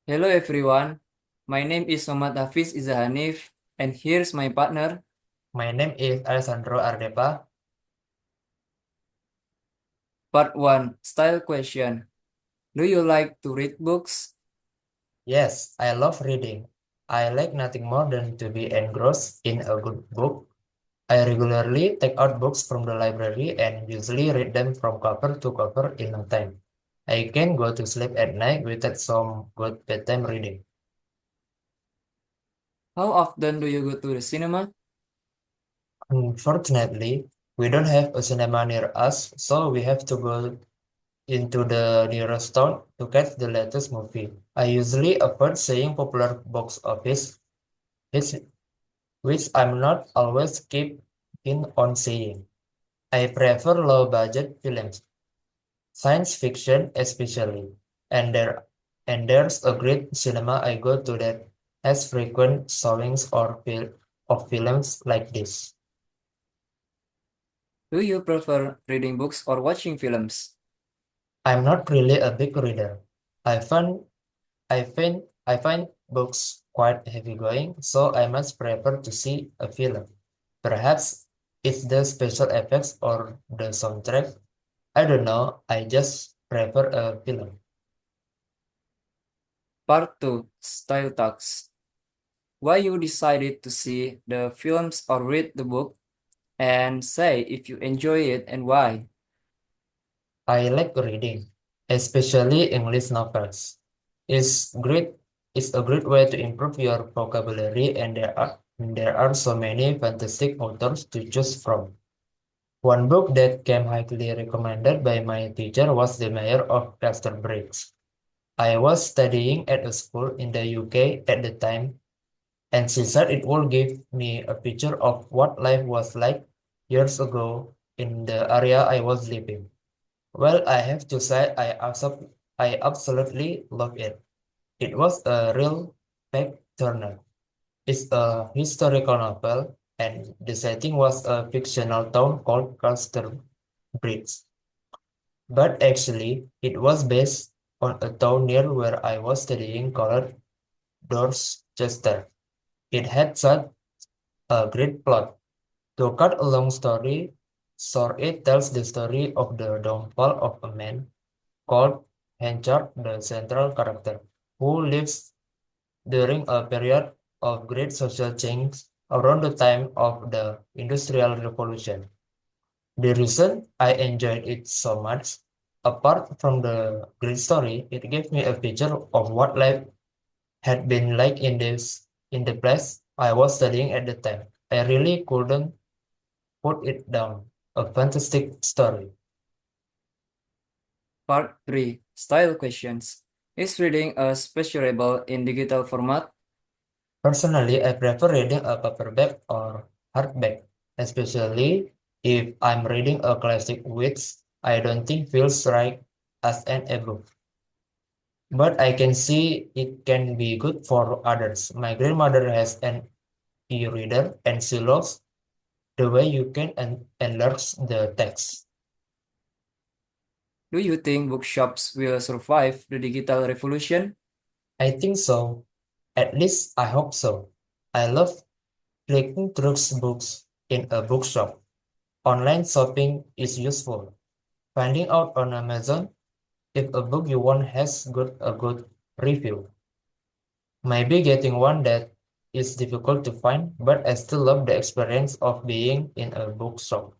Hello everyone, my name is Hafidz Izza Hanif, and here's my partner. My name is Alessandro Ardepan. Part 1 Style Question. Do you like to read books? Yes, I love reading. I like nothing more than to be engrossed in a good book. I regularly take out books from the library and usually read them from cover to cover in no time. I can go to sleep at night without some good bedtime reading. How often do you go to the cinema? Unfortunately, we don't have a cinema near us, so we have to go into the nearest town to catch the latest movie. I usually avoid seeing popular box office hits which I'm not always keen on seeing. I prefer low-budget films, science fiction especially, and there's a great cinema I go to that has frequent showings of films like this. Do you prefer reading books or watching films? I'm not really a big reader. I find I find books quite heavy-going, so I much prefer to see a film. Perhaps it's the special effects or the soundtrack. I don't know, I just prefer a film. Part 2 Style Talks. Why you decided to see the films or read the book, and say if you enjoy it and why. I like reading, especially English novels. It's great. It's a great way to improve your vocabulary, and there are so many fantastic authors to choose from. One book that came highly recommended by my teacher was The Mayor of Casterbridge. I was studying at a school in the UK at the time, and she said it would give me a picture of what life was like years ago in the area I was living. Well, I have to say I absolutely love it. It was a real page turner. It's a historical novel, and the setting was a fictional town called Bridge. But actually, it was based on a town near where I was studying called Dorchester. It had such a great plot. To cut a long story short, it tells the story of the downfall of a man called Henchard, the central character, who lives during a period of great social change around the time of the Industrial Revolution. The reason I enjoyed it so much, apart from the great story, it gave me a picture of what life had been like in the place I was studying at the time. I really couldn't put it down. A fantastic story. Part 3 Style Questions. Is reading a specialable in digital format? Personally, I prefer reading a paperback or hardback, especially if I'm reading a classic which I don't think feels right as an ebook. But I can see it can be good for others. My grandmother has an e-reader and she loves the way you can enlarge the text. Do you think bookshops will survive the digital revolution? I think so. At least I hope so. I love clicking through books in a bookshop. Online shopping is useful. Finding out on Amazon if a book you want has got a good review. Maybe getting one that is difficult to find, but I still love the experience of being in a bookshop.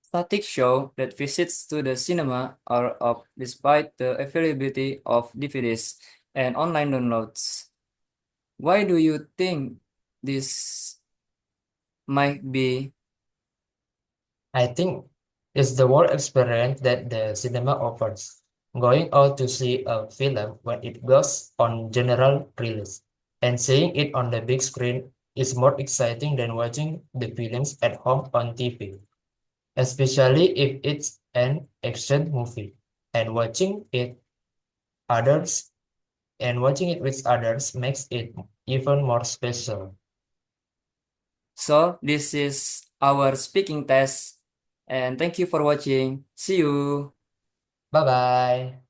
Statistics show that visits to the cinema are up despite the availability of DVDs and online downloads. Why do you think this might be? I think it's the whole experience that the cinema offers. Going out to see a film when it goes on general release and seeing it on the big screen is more exciting than watching the films at home on TV, especially if it's an action movie. And others watching it with others makes it even more special. So, this is our speaking test, and thank you for watching. See you. Bye bye.